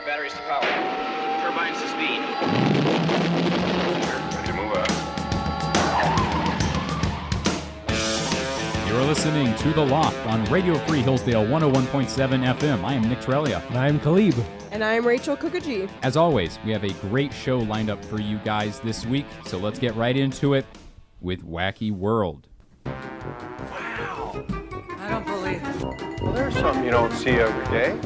batteries to power. Turbines to speed. Ready to move out. You're listening to The Loft on Radio Free Hillsdale 101.7 FM. I am Nick Trelia. And I'm Khalib. And I'm Rachel Kukaji. As always, we have a great show lined up for you guys this week, so let's get right into it with Wacky World. Wow. I don't believe it. Well, there's something you don't see every day.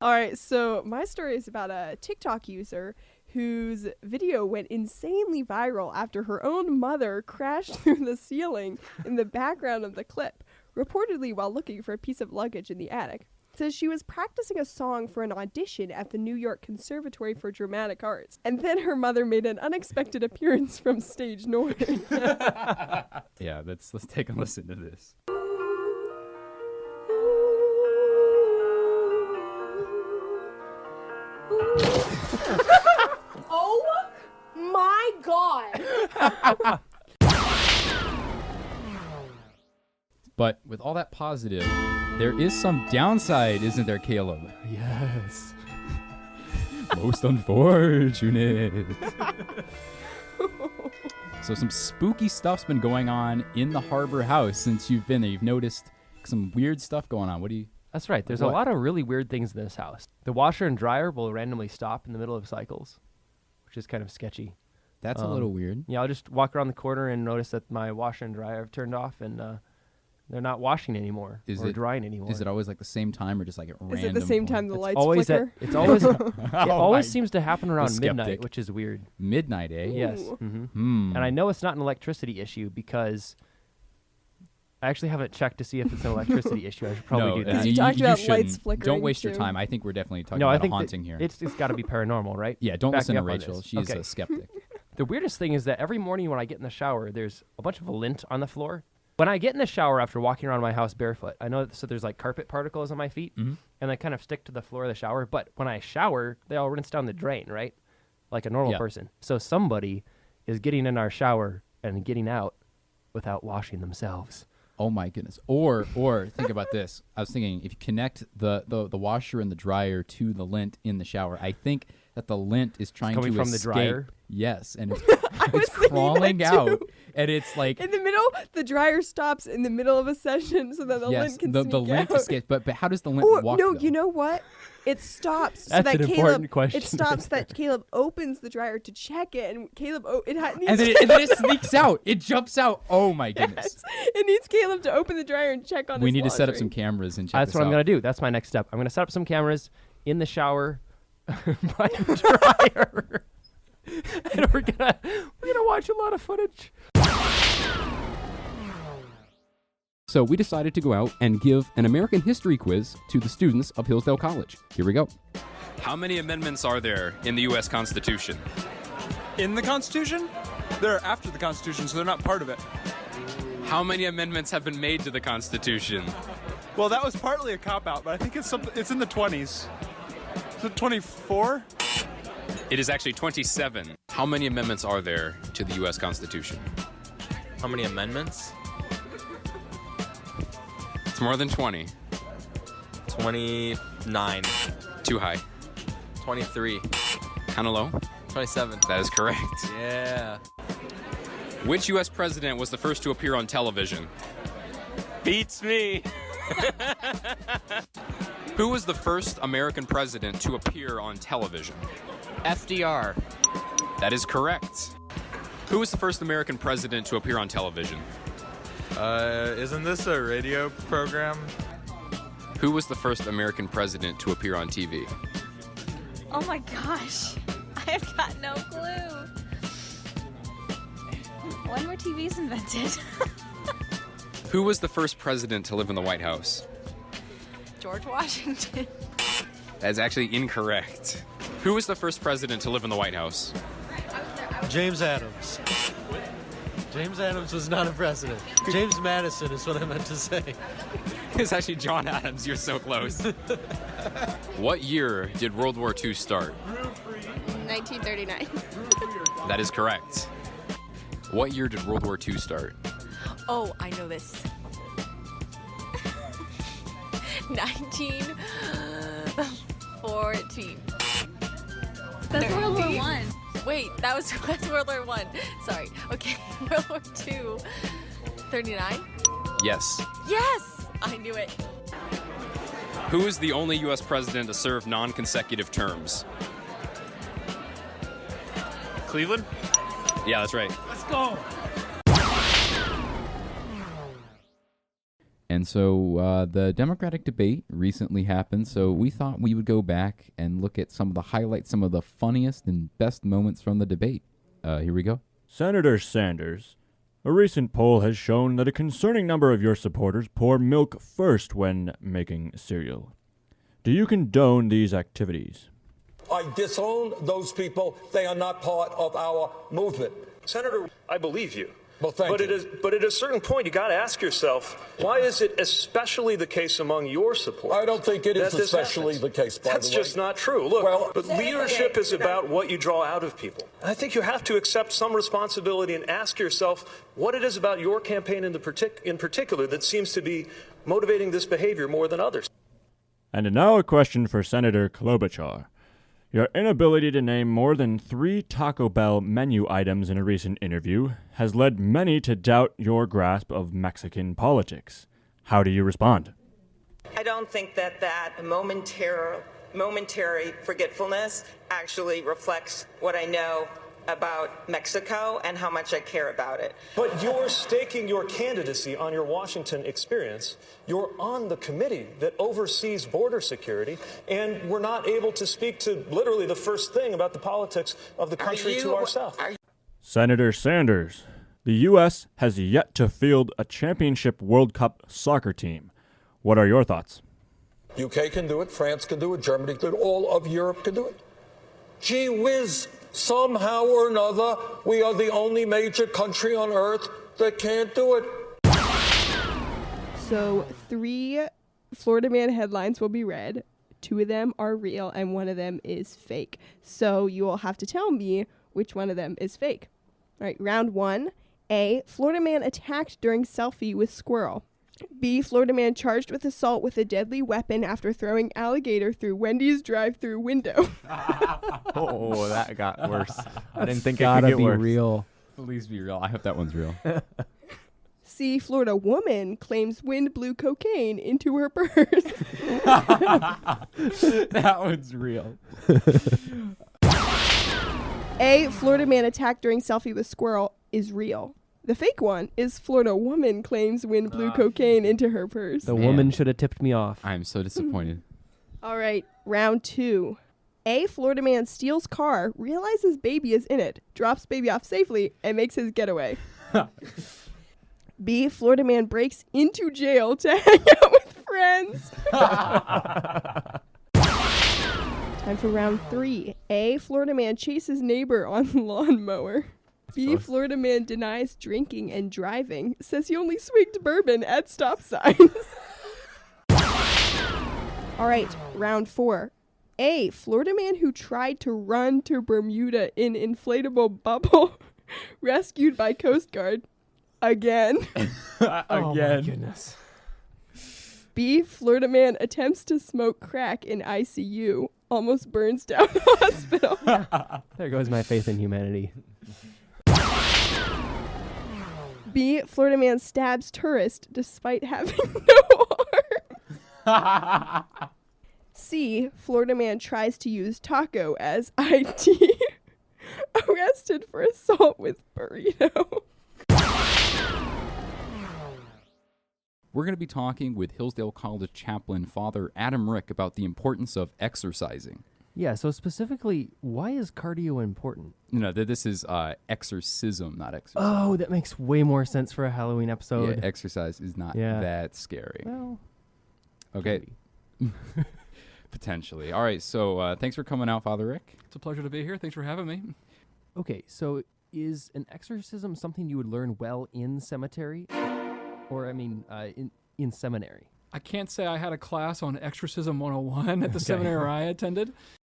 All right, so my story is about a TikTok user whose video went insanely viral after her own mother crashed through the ceiling in the background of the clip, reportedly while looking for a piece of luggage in the attic. It says she was practicing a song for an audition at the New York Conservatory for Dramatic Arts, and then her mother made an unexpected appearance from stage north. Yeah, let's take a listen to this. Oh my God! But with all that positive, there is some downside, isn't there, Caleb? Yes. Most unfortunate. So some spooky stuff's been going on in the Harbor House since you've been there. You've noticed some weird stuff going on. What do you... That's right. There's What? a lot of really weird things in this house. The washer and dryer will randomly stop in the middle of cycles, which is kind of sketchy. That's a little weird. Yeah, I'll just walk around the corner and notice that my washer and dryer have turned off and they're not washing anymore or drying anymore. Is it always like the same time or just like at random? Is it the same time the It's lights always flicker? It's always it Oh always my- seems to happen around skeptic. midnight, which is weird. Midnight, eh? Yes. Ooh. And I know it's not an electricity issue because I actually haven't checked to see if it's an electricity issue. I should probably do that. You talked about lights shouldn't. flickering, Don't waste your too. time. I think we're definitely talking No, I about think a haunting here. it's got to be paranormal, right? Yeah, don't Back listen me to up on Rachel. this. She's Okay. a skeptic. The weirdest thing is that every morning when I get in the shower, there's a bunch of lint on the floor. When I get in the shower after walking around my house barefoot, I know so there's like carpet particles on my feet, and they kind of stick to the floor of the shower. But when I shower, they all rinse down the drain, right? Like a normal Yeah. person. So somebody is getting in our shower and getting out without washing themselves. Oh my goodness. Or think about this. I was thinking if you connect the washer and the dryer to the lint in the shower, I think that the lint is trying coming to from the escape. dryer? Yes, and it's, was it's thinking crawling that too. out, and it's like In the middle, the dryer stops in the middle of a session so that the yes, lint can the sneak lint out. escapes. But how does the lint Oh walk? no! though? You know what? It stops so That's that an Caleb. important question. It stops that Caleb opens the dryer to check it, and Caleb. It needs and then it sneaks out. It jumps out. Oh my goodness. Yes. It needs Caleb to open the dryer and check on. We his need to set up laundry. some cameras and check That's this what I'm out. going to do. That's my next step. I'm going to set up some cameras in the shower by the dryer. And we're gonna watch a lot of footage. So we decided to go out and give an American history quiz to the students of Hillsdale College. Here we go. How many amendments are there in the U.S. Constitution? In the Constitution? They're after the Constitution, so they're not part of it. How many amendments have been made to the Constitution? Well, that was partly a cop-out, but I think it's in the 20s. Is it 24? It is actually 27. How many amendments are there to the U.S. Constitution? How many amendments? It's more than 20. 29. Too high. 23. Kind of low. 27. That is correct. Yeah. Which U.S. president was the first to appear on television? Beats me. Who was the first American president to appear on television? FDR. That is correct. Who was the first American president to appear on television? Isn't this a radio program? Who was the first American president to appear on TV? Oh my gosh. I have got no clue. When were TVs invented? Who was the first president to live in the White House? George Washington. That's actually incorrect. Who was the first president to live in the White House? James Adams. James Adams was not a president. James Madison is what I meant to say. It's actually John Adams. You're so close. What year did World War II start? 1939. That is correct. What year did World War II start? Oh, I know this. 1914. That's World War One. Wait, that's World War One. Sorry. Okay, World War Two. 39? Yes. Yes! I knew it. Who is the only U.S. president to serve non-consecutive terms? Cleveland? Yeah, that's right. Let's go. And so the Democratic debate recently happened, so we thought we would go back and look at some of the highlights, some of the funniest and best moments from the debate. Here we go. Senator Sanders, a recent poll has shown that a concerning number of your supporters pour milk first when making cereal. Do you condone these activities? I disown those people. They are not part of our movement. Senator, I believe you. Well, thank you. But at a certain point, you got to ask yourself, why is it especially the case among your supporters? I don't think it is especially the case, by the way. That's just not true. Look, but leadership is about what you draw out of people. I think you have to accept some responsibility and ask yourself what it is about your campaign in particular that seems to be motivating this behavior more than others. And now a question for Senator Klobuchar. Your inability to name more than 3 Taco Bell menu items in a recent interview has led many to doubt your grasp of Mexican politics. How do you respond? I don't think that momentary forgetfulness actually reflects what I know about Mexico and how much I care about it. But you're staking your candidacy on your Washington experience. You're on the committee that oversees border security, and we're not able to speak to literally the first thing about the politics of the country to ourselves. Senator Sanders, the U.S. has yet to field a championship World Cup soccer team. What are your thoughts? UK can do it, France can do it, Germany can do it, all of Europe can do it. Gee whiz, somehow or another, we are the only major country on earth that can't do it. So 3 Florida Man headlines will be read. 2 of them are real and 1 of them is fake. So you will have to tell me which one of them is fake. All right, round 1. A, Florida Man attacked during selfie with squirrel. B, Florida Man charged with assault with a deadly weapon after throwing alligator through Wendy's drive-through window. Oh, that got worse. I didn't think it Gotta could get be worse. real. Please be real. I hope that one's real. C, Florida woman claims wind blew cocaine into her purse. That one's real. A, Florida man attacked during selfie with squirrel is real. The fake one is Florida woman claims wind blew cocaine into her purse. The woman should have tipped me off. I'm so disappointed. All right, round 2. A, Florida man steals car, realizes baby is in it, drops baby off safely, and makes his getaway. B, Florida man breaks into jail to hang out with friends. Time for round 3. A, Florida man chases neighbor on lawnmower. B, Florida man denies drinking and driving, says he only swigged bourbon at stop signs. All right, round 4. A, Florida man who tried to run to Bermuda in inflatable bubble, rescued by Coast Guard. Again. Oh my goodness. B, Florida man attempts to smoke crack in ICU, almost burns down hospital. There goes my faith in humanity. B, Florida man stabs tourist despite having no arms. C, Florida man tries to use taco as ID. Arrested for assault with burrito. We're going to be talking with Hillsdale College chaplain Father Adam Rick about the importance of exercising. Yeah, so specifically, why is cardio important? No, this is exorcism, not exercise. Oh, that makes way more sense for a Halloween episode. Yeah, exercise is not that scary. Well, okay. Potentially. All right, so thanks for coming out, Father Rick. It's a pleasure to be here. Thanks for having me. Okay, so is an exorcism something you would learn well in cemetery? Or, I mean, in seminary? I can't say I had a class on Exorcism 101 at the seminary I attended.